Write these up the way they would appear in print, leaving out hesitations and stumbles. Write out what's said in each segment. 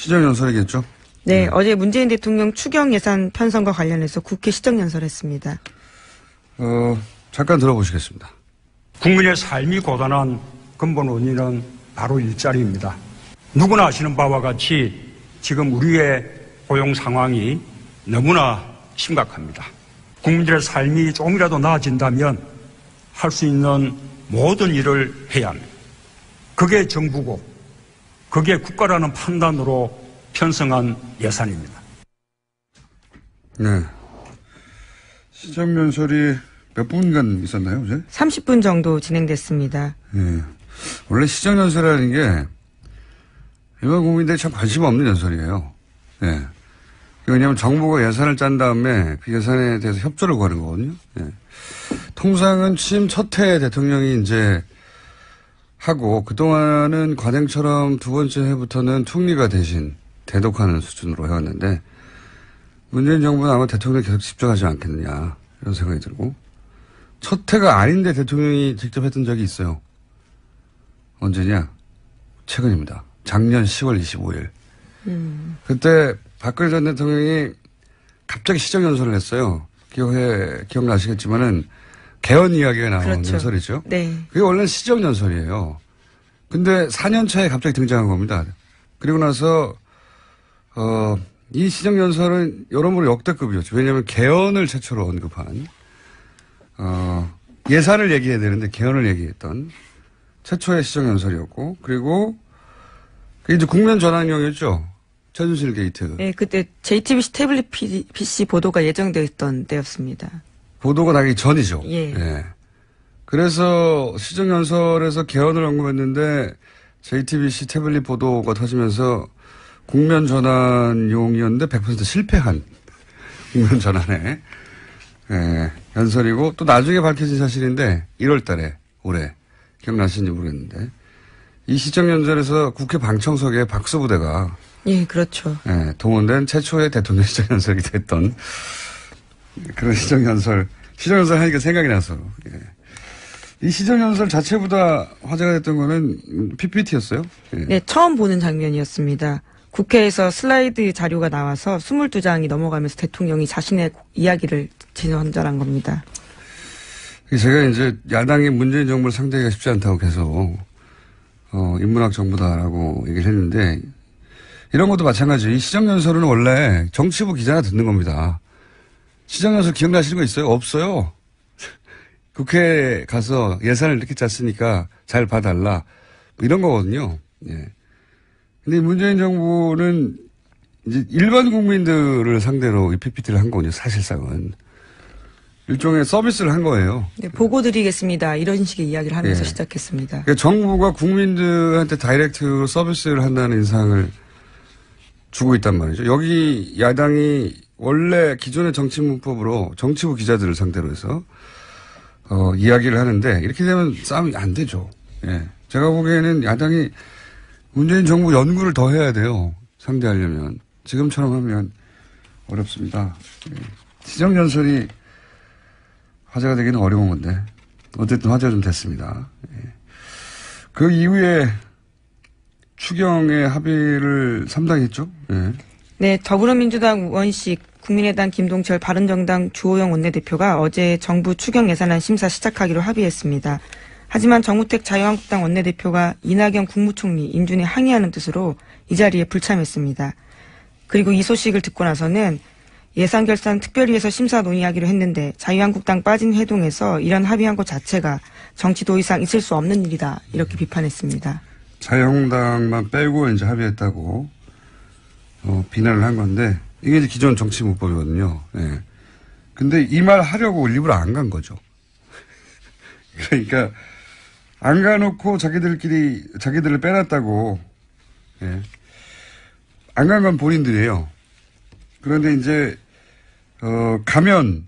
시정연설이겠죠? 네, 어제 문재인 대통령 추경 예산 편성과 관련해서 국회 시정연설했습니다. 잠깐 들어보시겠습니다. 국민의 삶이 고단한 근본 원인은 바로 일자리입니다. 누구나 아시는 바와 같이 지금 우리의 고용 상황이 너무나 심각합니다. 국민들의 삶이 조금이라도 나아진다면 할 수 있는 모든 일을 해야 합니다. 그게 정부고 그게 국가라는 판단으로 편성한 예산입니다. 네. 시정연설이 몇 분간 있었나요, 어제? 30분 정도 진행됐습니다. 네. 원래 시정연설이라는 게 일반 국민들이 참 관심 없는 연설이에요. 네. 왜냐하면 정부가 예산을 짠 다음에 그 예산에 대해서 협조를 구하는 거거든요. 네. 통상은 취임 첫 해 대통령이 이제 하고 그동안은 관행처럼 두 번째 해부터는 총리가 대신 대독하는 수준으로 해왔는데 문재인 정부는 아마 대통령이 계속 집중하지 않겠느냐 이런 생각이 들고 첫 해가 아닌데 대통령이 직접 했던 적이 있어요. 언제냐? 최근입니다. 작년 10월 25일. 그때 박근혜 전 대통령이 갑자기 시정연설을 했어요. 기억나시겠지만은 개헌 이야기가 나온 그렇죠. 연설이죠. 네. 그게 원래는 시정연설이에요. 근데 4년 차에 갑자기 등장한 겁니다. 그리고 나서 이 시정연설은 여러모로 역대급이었죠. 왜냐하면 개헌을 최초로 언급한 예산을 얘기해야 되는데 개헌을 얘기했던 최초의 시정연설이었고 그리고 그게 이제 국면 전환용이었죠. 최순실 게이트. 네, 그때 JTBC 태블릿 PC 보도가 예정되어 있던 때였습니다. 보도가 나기 전이죠. 예. 예. 그래서 시정연설에서 개헌을 언급했는데 JTBC 태블릿 보도가 터지면서 국면 전환용이었는데 100% 실패한 국면 전환의 연설이고 또 나중에 밝혀진 사실인데 1월 달에 올해 기억나시는지 모르겠는데 이 시정연설에서 국회 방청석에 박수부대가 예, 그렇죠. 동원된 최초의 대통령 시정연설이 됐던 그런 시정연설 하니까 생각이 나서. 예. 이 시정연설 자체보다 화제가 됐던 거는 PPT였어요? 예. 네, 처음 보는 장면이었습니다. 국회에서 슬라이드 자료가 나와서 22장이 넘어가면서 대통령이 자신의 이야기를 전달한 겁니다. 제가 이제 야당이 문재인 정부를 상대하기가 쉽지 않다고 계속 인문학 정부다라고 얘기를 했는데 이런 것도 마찬가지예요. 이 시정연설은 원래 정치부 기자가 듣는 겁니다. 시정연설 기억나시는 거 있어요? 없어요. 국회에 가서 예산을 이렇게 짰으니까 잘 봐달라. 뭐 이런 거거든요. 예. 근데 문재인 정부는 이제 일반 국민들을 상대로 이 PPT를 한 거군요. 사실상은. 일종의 서비스를 한 거예요. 네, 보고 드리겠습니다. 이런 식의 이야기를 하면서 예. 시작했습니다. 그러니까 정부가 국민들한테 다이렉트로 서비스를 한다는 인상을 주고 있단 말이죠. 여기 야당이 원래 기존의 정치 문법으로 정치부 기자들을 상대로 해서 이야기를 하는데 이렇게 되면 싸움이 안 되죠. 예. 제가 보기에는 야당이 문재인 정부 연구를 더 해야 돼요. 상대하려면. 지금처럼 하면 어렵습니다. 예. 시정연설이 화제가 되기는 어려운 건데 어쨌든 화제가 좀 됐습니다. 예. 그 이후에 추경의 합의를 3당이 했죠. 예. 네, 더불어민주당 우원식, 국민의당 김동철, 바른정당 주호영 원내대표가 어제 정부 추경 예산안 심사 시작하기로 합의했습니다. 하지만 정우택 자유한국당 원내대표가 이낙연 국무총리 인준에 항의하는 뜻으로 이 자리에 불참했습니다. 그리고 이 소식을 듣고 나서는 예산결산 특별위에서 심사 논의하기로 했는데 자유한국당 빠진 회동에서 이런 합의한 것 자체가 정치 도의상 있을 수 없는 일이다. 이렇게 비판했습니다. 자유한국당만 빼고 이제 합의했다고 비난을 한 건데 이게 이제 기존 정치 문법이거든요. 예. 근데 이 말 하려고 일부러 안 간 거죠. 그러니까 안 가놓고 자기들을 빼놨다고. 예. 안 간 건 본인들이에요. 그런데 이제 가면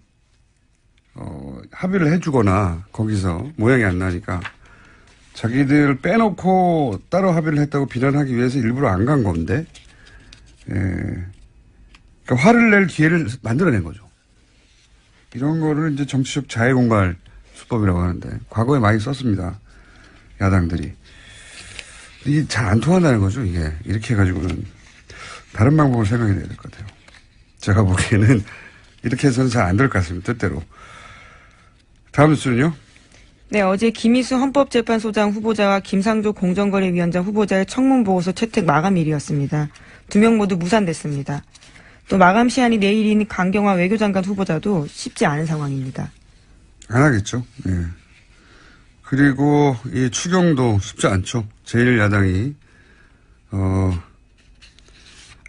합의를 해주거나 거기서 모양이 안 나니까 자기들 빼놓고 따로 합의를 했다고 비난하기 위해서 일부러 안 간 건데, 그러니까 화를 낼 기회를 만들어낸 거죠. 이런 거를 이제 정치적 자해공갈 수법이라고 하는데, 과거에 많이 썼습니다. 야당들이. 이게 잘 안 통한다는 거죠, 이게. 이렇게 해가지고는. 다른 방법을 생각해야 될 것 같아요. 제가 보기에는 이렇게 해서는 잘 안 될 것 같습니다. 뜻대로. 다음 뉴스는요? 네, 어제 김희수 헌법재판소장 후보자와 김상조 공정거래위원장 후보자의 청문보고서 채택 마감일이었습니다. 2명 모두 무산됐습니다. 또 마감 시한이 내일인 강경화 외교장관 후보자도 쉽지 않은 상황입니다. 안 하겠죠. 예. 그리고 이 추경도 쉽지 않죠. 제1야당이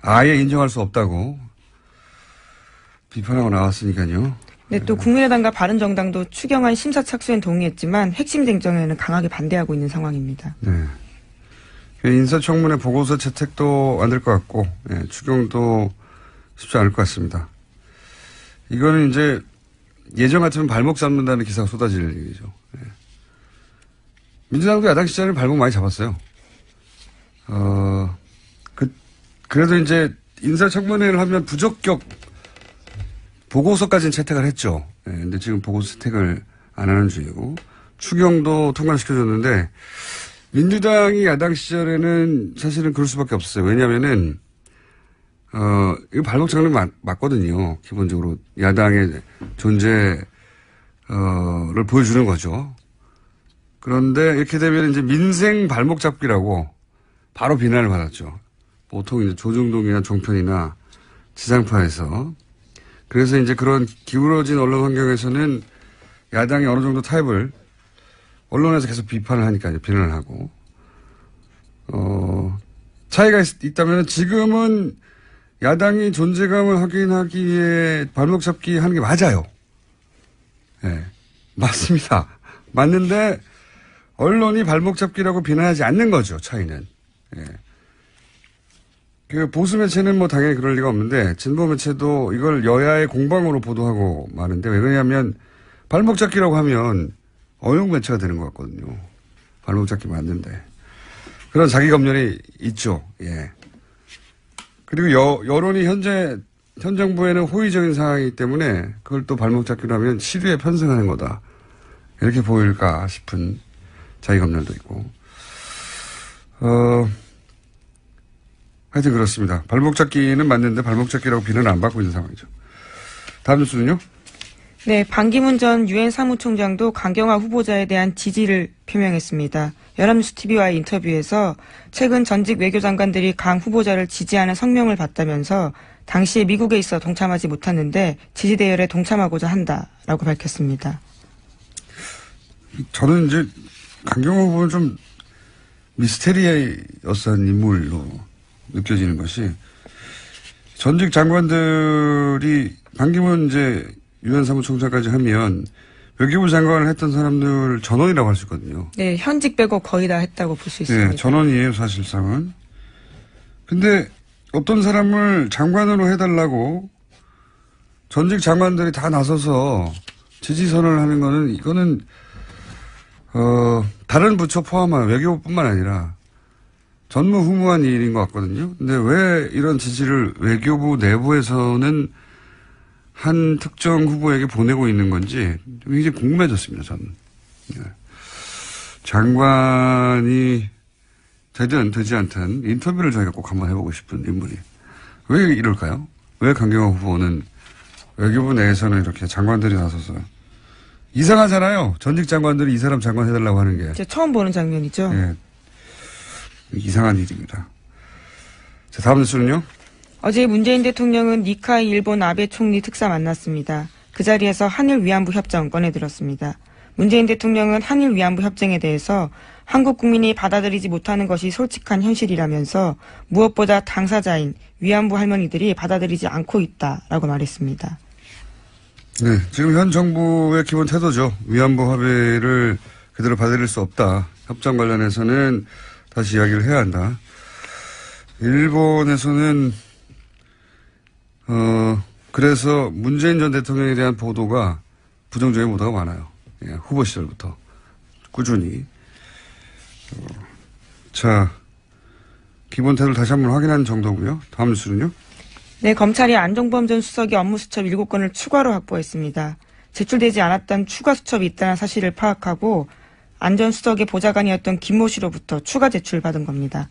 아예 인정할 수 없다고 비판하고 나왔으니까요. 네, 또 국민의당과 바른정당도 추경안 심사 착수엔 동의했지만 핵심 쟁점에는 강하게 반대하고 있는 상황입니다. 네. 인사청문회 보고서 채택도 안 될 것 같고, 예, 추경도 쉽지 않을 것 같습니다. 이거는 이제 예전 같으면 발목 잡는다는 기사가 쏟아질 일이죠. 예. 민주당도 야당 시절에 발목 많이 잡았어요. 그래도 이제 인사청문회를 하면 부적격 보고서까지는 채택을 했죠. 예, 근데 지금 보고서 채택을 안 하는 중이고, 추경도 통과시켜줬는데, 민주당이 야당 시절에는 사실은 그럴 수밖에 없었어요. 왜냐면은, 이거 발목 잡는 게 맞거든요. 기본적으로 야당의 존재를 보여주는 거죠. 그런데 이렇게 되면 이제 민생 발목 잡기라고 바로 비난을 받았죠. 보통 이제 조중동이나 종편이나 지상파에서. 그래서 이제 그런 기울어진 언론 환경에서는 야당이 어느 정도 타협을 언론에서 계속 비판을 하니까 이제 비난을 하고, 차이가 있다면 지금은 야당이 존재감을 확인하기 위해 발목 잡기 하는 게 맞아요. 예. 네, 맞습니다. 맞는데 언론이 발목 잡기라고 비난하지 않는 거죠, 차이는. 예. 네. 그 보수 매체는 뭐 당연히 그럴 리가 없는데 진보 매체도 이걸 여야의 공방으로 보도하고 마는데 왜 그러냐면 발목 잡기라고 하면 어용 매체가 되는 것 같거든요. 발목 잡기 맞는데. 그런 자기 검열이 있죠. 예. 그리고 여론이 현 정부에는 호의적인 상황이기 때문에 그걸 또 발목 잡기로 하면 시류에 편승하는 거다. 이렇게 보일까 싶은 자기 검열도 있고. 하여튼 그렇습니다. 발목 잡기는 맞는데 발목 잡기라고 비난을 안 받고 있는 상황이죠. 다음 뉴스는요? 네, 반기문 전 유엔 사무총장도 강경화 후보자에 대한 지지를 표명했습니다. 연합뉴스 TV와의 인터뷰에서 최근 전직 외교장관들이 강 후보자를 지지하는 성명을 봤다면서 당시에 미국에 있어 동참하지 못했는데 지지 대열에 동참하고자 한다라고 밝혔습니다. 저는 이제 강경화 후보는 좀 미스테리어스한 인물로 느껴지는 것이 전직 장관들이 반기문 이제 유엔 사무총장까지 하면 외교부 장관을 했던 사람들 전원이라고 할 수 있거든요. 네, 현직 빼고 거의 다 했다고 볼 수 있습니다. 네, 전원이에요, 사실상은. 근데 어떤 사람을 장관으로 해달라고 전직 장관들이 다 나서서 지지선언을 하는 거는 이거는 다른 부처 포함한 외교부뿐만 아니라 전무후무한 일인 것 같거든요. 근데 왜 이런 지지를 외교부 내부에서는 한 특정 후보에게 보내고 있는 건지 굉장히 궁금해졌습니다, 저는. 네. 장관이 되든 되지 않든 인터뷰를 저희가 꼭 한번 해보고 싶은 인물이. 왜 이럴까요? 왜 강경화 후보는 외교부 내에서는 이렇게 장관들이 나서서 이상하잖아요. 전직 장관들이 이 사람 장관 해달라고 하는 게. 처음 보는 장면이죠. 네. 이상한 일입니다. 자, 다음 뉴스는요? 어제 문재인 대통령은 니카이 일본 아베 총리 특사 만났습니다. 그 자리에서 한일 위안부 협정 꺼내들었습니다. 문재인 대통령은 한일 위안부 협정에 대해서 한국 국민이 받아들이지 못하는 것이 솔직한 현실이라면서 무엇보다 당사자인 위안부 할머니들이 받아들이지 않고 있다라고 말했습니다. 네, 지금 현 정부의 기본 태도죠. 위안부 합의를 그대로 받아들일 수 없다. 협정 관련해서는 다시 이야기를 해야 한다. 일본에서는 그래서 문재인 전 대통령에 대한 보도가 부정적인 보도가 많아요. 예, 후보 시절부터 꾸준히. 자, 기본 태도를 다시 한번 확인한 정도고요. 다음 뉴스는요? 네, 검찰이 안종범 전 수석이 업무수첩 7건을 추가로 확보했습니다. 제출되지 않았던 추가 수첩이 있다는 사실을 파악하고 안 전 수석의 보좌관이었던 김모 씨로부터 추가 제출받은 겁니다.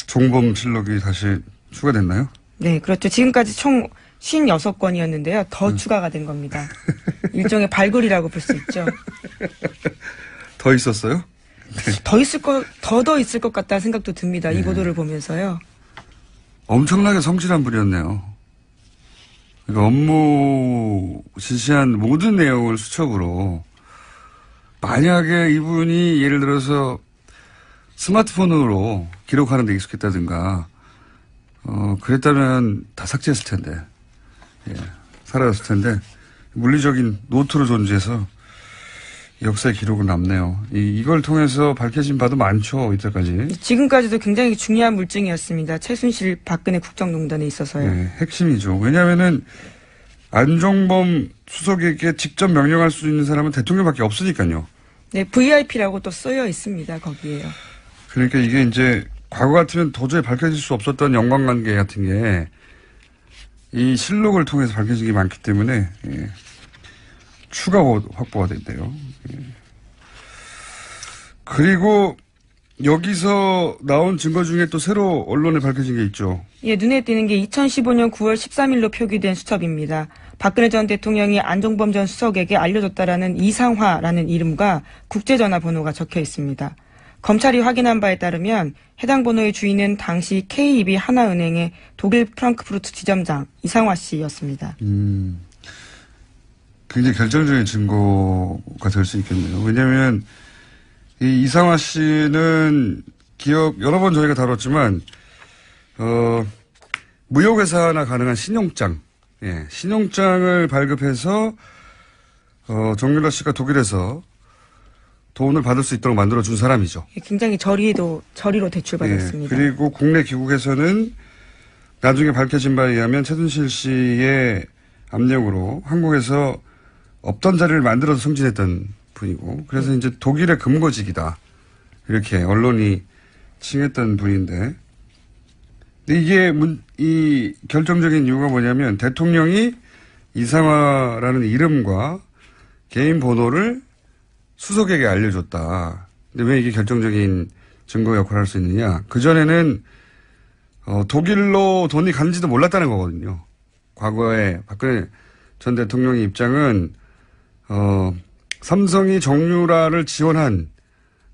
종범실록이 다시 추가됐나요? 네, 그렇죠. 지금까지 총 56건이었는데요. 더 추가가 된 겁니다. 일종의 발굴이라고 볼 수 있죠. 더 있었어요? 더 있을 것 같다는 생각도 듭니다. 이 보도를 보면서요. 엄청나게 성실한 분이었네요. 그러니까 업무 지시한 모든 내용을 수첩으로 만약에 이분이 예를 들어서 스마트폰으로 기록하는 데 익숙했다든가 그랬다면 다 삭제했을 텐데 사라졌을 텐데 물리적인 노트로 존재해서 역사의 기록은 남네요. 이걸 통해서 밝혀진 바도 많죠. 이때까지. 지금까지도 굉장히 중요한 물증이었습니다. 최순실 박근혜 국정농단에 있어서요. 네, 핵심이죠. 왜냐하면은 안종범 수석에게 직접 명령할 수 있는 사람은 대통령밖에 없으니까요. 네, VIP라고 또 쓰여 있습니다. 거기에요. 그러니까 이게 이제 과거 같으면 도저히 밝혀질 수 없었던 연관관계 같은 게 이 실록을 통해서 밝혀진 게 많기 때문에 추가 확보가 된대요. 그리고 여기서 나온 증거 중에 또 새로 언론에 밝혀진 게 있죠. 예, 눈에 띄는 게 2015년 9월 13일로 표기된 수첩입니다. 박근혜 전 대통령이 안종범 전 수석에게 알려줬다라는 이상화라는 이름과 국제전화번호가 적혀 있습니다. 검찰이 확인한 바에 따르면 해당 번호의 주인은 당시 KB 하나은행의 독일 프랑크푸르트 지점장 이상화 씨였습니다. 굉장히 결정적인 증거가 될 수 있겠네요. 왜냐하면 이 이상화 씨는 기억 여러 번 저희가 다뤘지만 무역회사나 가능한 신용장, 신용장을 발급해서 정유라 씨가 독일에서 돈을 받을 수 있도록 만들어준 사람이죠. 굉장히 저리로 대출받았습니다. 그리고 국내 기국에서는 나중에 밝혀진 바에 의하면 최순실 씨의 압력으로 한국에서 없던 자리를 만들어서 승진했던 분이고 그래서 이제 독일의 금고직이다. 이렇게 언론이 칭했던 분인데 근데 이게 이 결정적인 이유가 뭐냐면 대통령이 이상화라는 이름과 개인 번호를 수석에게 알려줬다. 근데 왜 이게 결정적인 증거 역할을 할 수 있느냐. 그전에는 독일로 돈이 가는지도 몰랐다는 거거든요. 과거에 박근혜 전 대통령의 입장은 삼성이 정유라를 지원한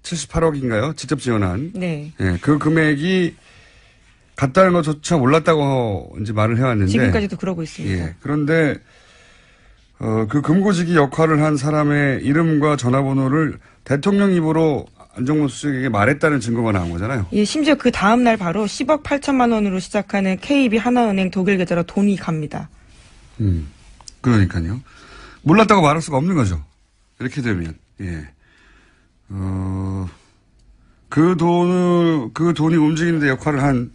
78억인가요? 직접 지원한. 네. 그 금액이 같다는 것조차 몰랐다고 이제 말을 해왔는데. 지금까지도 그러고 있습니다. 그런데 그 금고지기 역할을 한 사람의 이름과 전화번호를 대통령 입으로 안종범 수석에게 말했다는 증거가 나온 거잖아요. 예, 심지어 그 다음 날 바로 10억 8천만 원으로 시작하는 KB 하나은행 독일 계좌로 돈이 갑니다. 그러니까요. 몰랐다고 말할 수가 없는 거죠. 이렇게 되면. 그 돈이 움직이는 데 역할을 한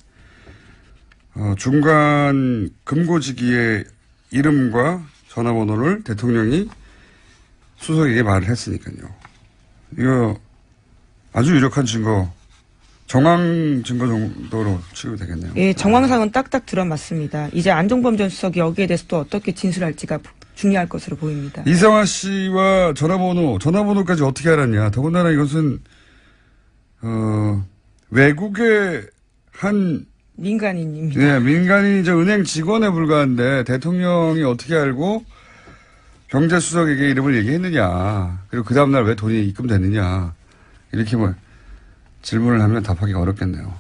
중간 금고지기의 이름과 전화번호를 대통령이 수석에게 말을 했으니까요. 이거 아주 유력한 증거, 정황 증거 정도로 취급이 되겠네요. 예, 정황상은 딱딱 들어맞습니다. 이제 안종범 전 수석이 여기에 대해서 또 어떻게 진술할지가 중요할 것으로 보입니다. 이상화 씨와 전화번호까지 어떻게 알았냐. 더군다나 이것은 외국의 한 민간인입니다. 네, 민간인이 은행 직원에 불과한데 대통령이 어떻게 알고 경제수석에게 이름을 얘기했느냐. 그리고 그 다음날 왜 돈이 입금됐느냐. 이렇게 질문을 하면 답하기가 어렵겠네요.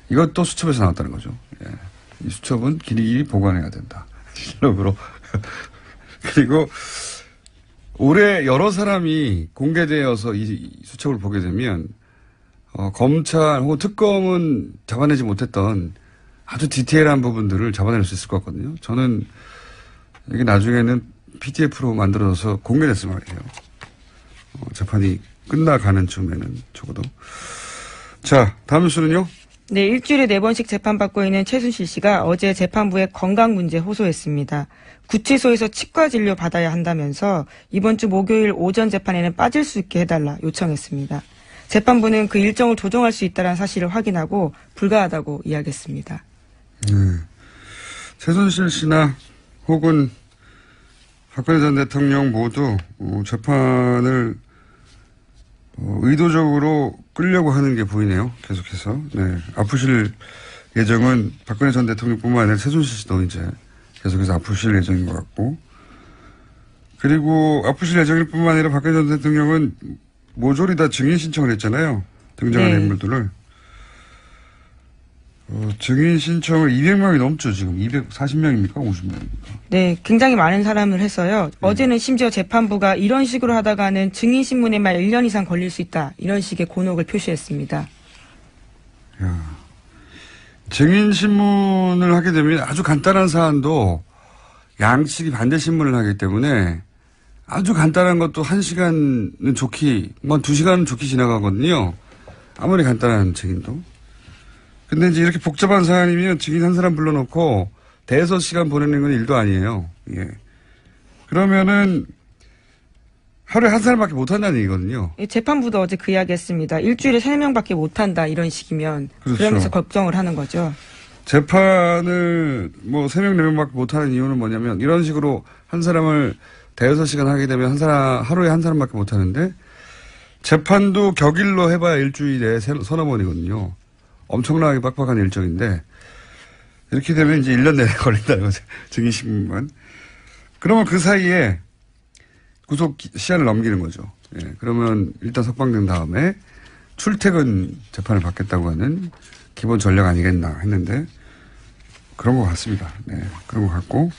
이것도 수첩에서 나왔다는 거죠. 이 수첩은 길이 보관해야 된다. 실록으로. 그리고 올해 여러 사람이 공개되어서 이 수첩을 보게 되면 검찰 혹은 특검은 잡아내지 못했던 아주 디테일한 부분들을 잡아낼 수 있을 것 같거든요. 저는 이게 나중에는 PDF로 만들어서 공개됐으면 말이에요. 재판이 끝나가는 쯤에는 적어도. 자, 다음 뉴스는요? 네, 일주일에 4번씩 재판받고 있는 최순실 씨가 어제 재판부에 건강 문제 호소했습니다. 구치소에서 치과 진료 받아야 한다면서 이번 주 목요일 오전 재판에는 빠질 수 있게 해달라 요청했습니다. 재판부는 그 일정을 조정할 수 있다는 사실을 확인하고 불가하다고 이야기했습니다. 최순실 씨나 혹은 박근혜 전 대통령 모두 재판을 의도적으로 끌려고 하는 게 보이네요. 계속해서. 네. 아프실 예정은 박근혜 전 대통령뿐만 아니라 최순실 씨도 이제 계속해서 아프실 예정인 것 같고, 그리고 아프실 예정일 뿐만 아니라 박근혜 전 대통령은 모조리 다 증인 신청을 했잖아요. 등장하는 네. 인물들을. 증인 신청을 200명이 넘죠, 지금. 240명입니까? 50명입니까? 네, 굉장히 많은 사람을 해서요. 어제는 심지어 재판부가 이런 식으로 하다가는 증인신문에만 1년 이상 걸릴 수 있다. 이런 식의 곤혹을 표시했습니다. 증인신문을 하게 되면 아주 간단한 사안도 양측이 반대 신문을 하기 때문에 아주 간단한 것도 1시간은 좋게, 뭐 2시간은 좋게 지나가거든요. 아무리 간단한 증인도. 근데 이제 이렇게 복잡한 사안이면 증인 한 사람 불러놓고 대여섯 시간 보내는 건 일도 아니에요. 예. 그러면은 하루에 한 사람밖에 못 한다는 얘기거든요. 재판부도 어제 그 이야기 했습니다. 일주일에 3명밖에 못 한다. 이런 식이면. 그렇죠. 그러면서 걱정을 하는 거죠. 재판을 뭐 3명, 4명밖에 못 하는 이유는 뭐냐면 이런 식으로 한 사람을 대여섯 시간 하게 되면 하루에 한 사람밖에 못 하는데 재판도 격일로 해봐야 일주일에 서너 번이거든요. 엄청나게 빡빡한 일정인데 이렇게 되면 이제 1년 내내 걸린다는 거죠. 증인신문만. 그러면 그 사이에 구속 시한을 넘기는 거죠. 예, 그러면 일단 석방된 다음에 출퇴근 재판을 받겠다고 하는 기본 전략 아니겠나 했는데 그런 것 같습니다. 네, 그런 것 같고.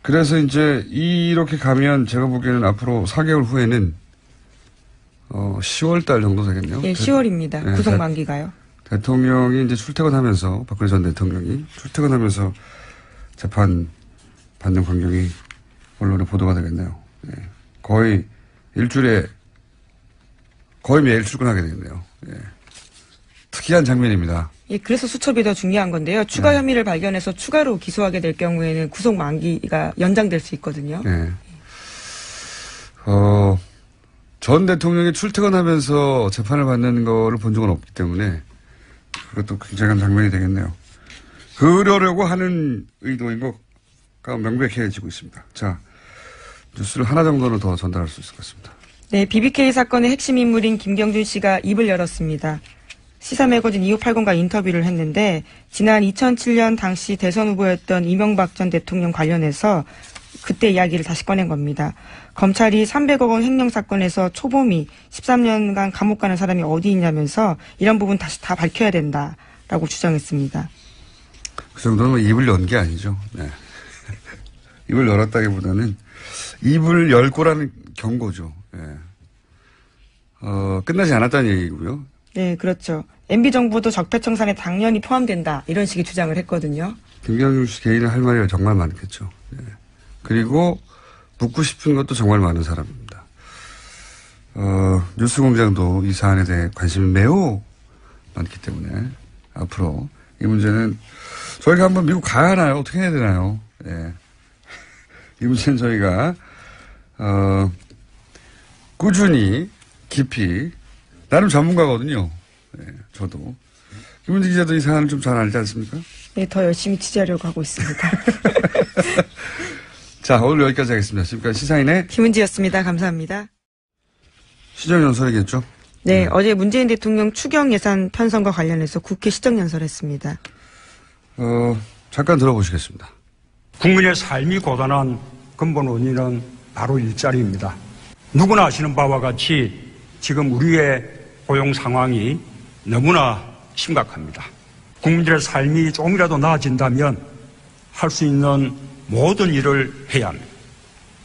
그래서 이제 이렇게 가면 제가 보기에는 앞으로 4개월 후에는 10월 달 정도 되겠네요. 예, 10월입니다. 네, 구속 만기가요. 대통령이 이제 출퇴근하면서 박근혜 전 대통령이 출퇴근하면서 재판 받는 광경이 언론에 보도가 되겠네요. 네. 거의 일주일에 거의 매일 출근하게 되겠네요. 네. 특이한 장면입니다. 예, 그래서 수첩이 더 중요한 건데요. 추가 혐의를 발견해서 추가로 기소하게 될 경우에는 구속 만기가 연장될 수 있거든요. 네. 전 대통령이 출퇴근하면서 재판을 받는 거를 본 적은 없기 때문에 그것도 굉장한 장면이 되겠네요. 그러려고 하는 의도인 것가 명백해지고 있습니다. 자, 뉴스를 하나 정도는 더 전달할 수 있을 것 같습니다. 네, BBK 사건의 핵심 인물인 김경준 씨가 입을 열었습니다. 시사매거진 2580과 인터뷰를 했는데 지난 2007년 당시 대선 후보였던 이명박 전 대통령 관련해서 그때 이야기를 다시 꺼낸 겁니다. 검찰이 300억 원 횡령 사건에서 초범이 13년간 감옥 가는 사람이 어디 있냐면서 이런 부분 다시 다 밝혀야 된다라고 주장했습니다. 그 정도는 입을 연 게 아니죠. 네. 입을 열었다기보다는 입을 열 거라는 경고죠. 네. 끝나지 않았다는 얘기고요. 네, 그렇죠. MB정부도 적폐청산에 당연히 포함된다. 이런 식의 주장을 했거든요. 김경준 씨 개인은 할 말이 정말 많겠죠. 네. 그리고 묻고 싶은 것도 정말 많은 사람입니다. 뉴스공장도 이 사안에 대해 관심이 매우 많기 때문에 앞으로 이 문제는 저희가 한번 미국 가야 하나요? 어떻게 해야 되나요? 네. 이 문제는 저희가 꾸준히 깊이 나름 전문가거든요. 네, 저도. 김은지 기자도 이 사안을 좀 잘 알지 않습니까? 네, 더 열심히 취재하려고 하고 있습니다. 자, 오늘 여기까지 하겠습니다. 지금까지 시사인의 김은지였습니다. 감사합니다. 시정연설이겠죠? 네, 어제 문재인 대통령 추경 예산 편성과 관련해서 국회 시정연설했습니다. 잠깐 들어보시겠습니다. 국민의 삶이 고단한 근본 원인은 바로 일자리입니다. 누구나 아시는 바와 같이 지금 우리의 고용 상황이 너무나 심각합니다. 국민들의 삶이 조금이라도 나아진다면 할 수 있는 모든 일을 해야 합니다.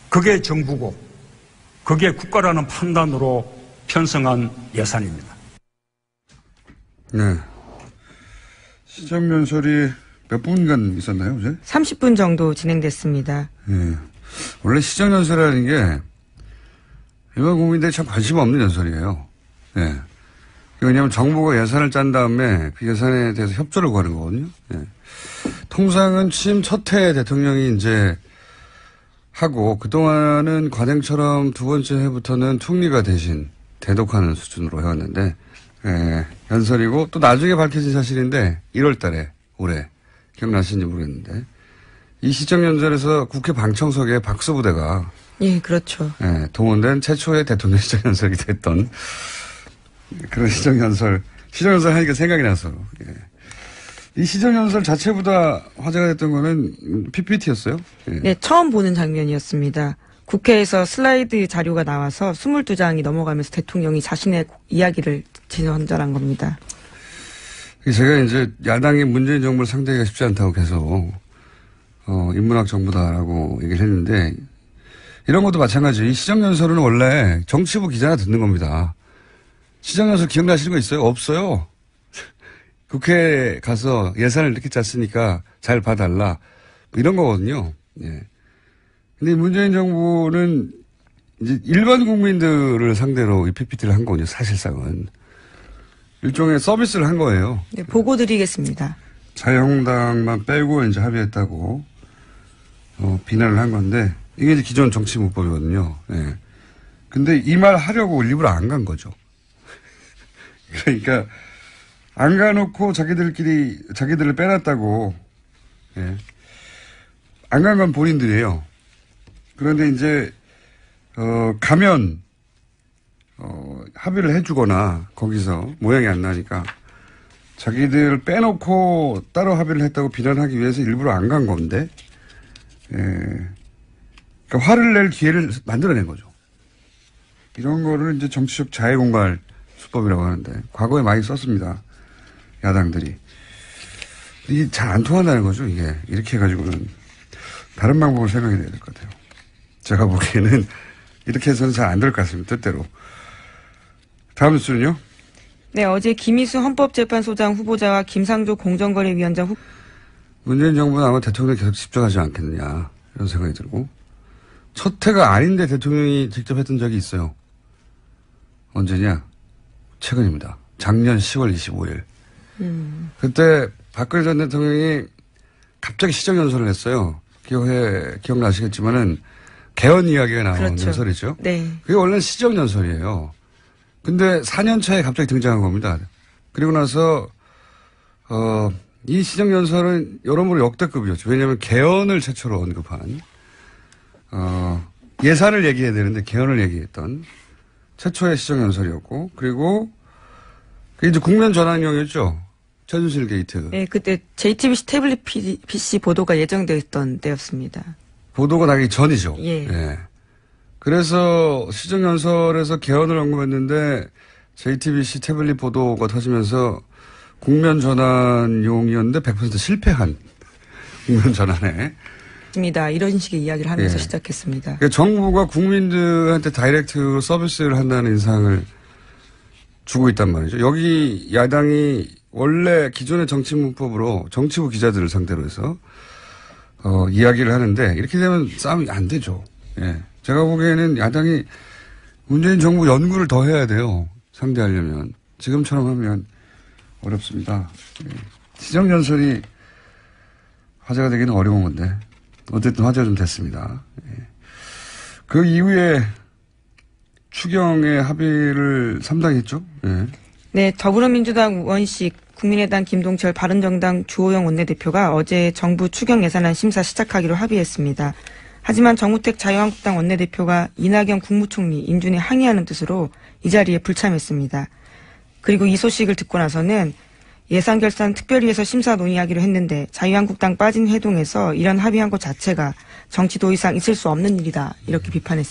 그게 정부고 그게 국가라는 판단으로 편성한 예산입니다. 네. 시정연설이 몇 분간 있었나요, 어제? 30분 정도 진행됐습니다. 네. 원래 시정연설이라는 게 일반 국민들이 참 관심 없는 연설이에요. 네. 왜냐하면 정부가 예산을 짠 다음에 그 예산에 대해서 협조를 구하는 거거든요. 네. 통상은 취임 첫 해 대통령이 이제 하고 그동안은 관행처럼 두 번째 해부터는 총리가 대신 대독하는 수준으로 해왔는데 연설이고 또 나중에 밝혀진 사실인데 1월 달에 올해 기억나시는지 모르겠는데 이 시정연설에서 국회 방청석에 박수부대가 예, 그렇죠. 동원된 최초의 대통령 시정연설이 됐던 그런 시정연설 하니까 생각이 나서. 예. 이 시정연설 자체보다 화제가 됐던 거는 PPT였어요. 예. 네, 처음 보는 장면이었습니다. 국회에서 슬라이드 자료가 나와서 22장이 넘어가면서 대통령이 자신의 이야기를 전달한 겁니다. 제가 이제 야당이 문재인 정부를 상대하기가 쉽지 않다고 계속 인문학 정부다라고 얘기를 했는데 이런 것도 마찬가지예요. 이 시정연설은 원래 정치부 기자가 듣는 겁니다. 시정연설 기억나시는 거 있어요? 없어요. 국회에 가서 예산을 이렇게 짰으니까 잘 봐달라. 뭐 이런 거거든요. 예. 근데 문재인 정부는 이제 일반 국민들을 상대로 이 PPT를 한 거군요. 사실상은. 일종의 서비스를 한 거예요. 네, 보고 드리겠습니다. 자유한국당만 빼고 이제 합의했다고 비난을 한 건데 이게 이제 기존 정치문법이거든요. 예. 근데 이 말 하려고 일부러 안 간 거죠. 그러니까 안 가놓고 자기들을 빼놨다고. 예. 안 간 건 본인들이에요. 그런데 이제 가면 합의를 해주거나 거기서 모양이 안 나니까 자기들 빼놓고 따로 합의를 했다고 비난하기 위해서 일부러 안 간 건데, 예. 그러니까 화를 낼 기회를 만들어낸 거죠. 이런 거를 이제 정치적 자해공갈 수법이라고 하는데 과거에 많이 썼습니다. 야당들이. 이게 잘 안 통한다는 거죠. 이게 이렇게 해가지고는 다른 방법을 생각해야 될 것 같아요. 제가 보기에는 이렇게 해서는 잘 안 될 것 같습니다. 뜻대로. 다음 뉴스는요? 네, 어제 김희수 헌법재판소장 후보자와 김상조 공정거래위원장 문재인 정부는 아마 대통령에 계속 집중하지 않겠느냐 이런 생각이 들고 첫 해가 아닌데 대통령이 직접 했던 적이 있어요. 언제냐? 최근입니다. 작년 10월 25일. 그때 박근혜 전 대통령이 갑자기 시정연설을 했어요. 기억나시겠지만은 개헌 이야기가 나온 그렇죠. 연설이죠. 네. 그게 원래는 시정연설이에요. 근데 4년 차에 갑자기 등장한 겁니다. 그리고 나서 이 시정연설은 여러모로 역대급이었죠. 왜냐하면 개헌을 최초로 언급한 예산을 얘기해야 되는데 개헌을 얘기했던 최초의 시정연설이었고 그리고 그게 이제 국면 전환용이었죠. 최순실 게이트. 네, 그때 JTBC 태블릿 PC 보도가 예정되어 있던 때였습니다. 보도가 나기 전이죠. 예. 예. 그래서 시정연설에서 개헌을 언급했는데 JTBC 태블릿 보도가 터지면서 국면 전환용이었는데 100% 실패한 국면 전환에. 입니다. 이런 식의 이야기를 하면서 예. 시작했습니다. 그러니까 정부가 국민들한테 다이렉트 서비스를 한다는 인상을 주고 있단 말이죠. 여기 야당이 원래 기존의 정치문법으로 정치부 기자들을 상대로 해서 이야기를 하는데 이렇게 되면 싸움이 안 되죠. 예. 제가 보기에는 야당이 문재인 정부 연구를 더 해야 돼요. 상대하려면. 지금처럼 하면 어렵습니다. 예. 시정연설이 화제가 되기는 어려운 건데 어쨌든 화제가 좀 됐습니다. 예. 그 이후에 추경의 합의를 3당이 했죠. 예. 네, 더불어민주당 우원식, 국민의당 김동철, 바른정당 주호영 원내대표가 어제 정부 추경 예산안 심사 시작하기로 합의했습니다. 하지만 정우택 자유한국당 원내대표가 이낙연 국무총리 인준에 항의하는 뜻으로 이 자리에 불참했습니다. 그리고 이 소식을 듣고 나서는 예산결산 특별위에서 심사 논의하기로 했는데 자유한국당 빠진 회동에서 이런 합의한 것 자체가 정치 도의상 있을 수 없는 일이다. 이렇게 비판했습니다.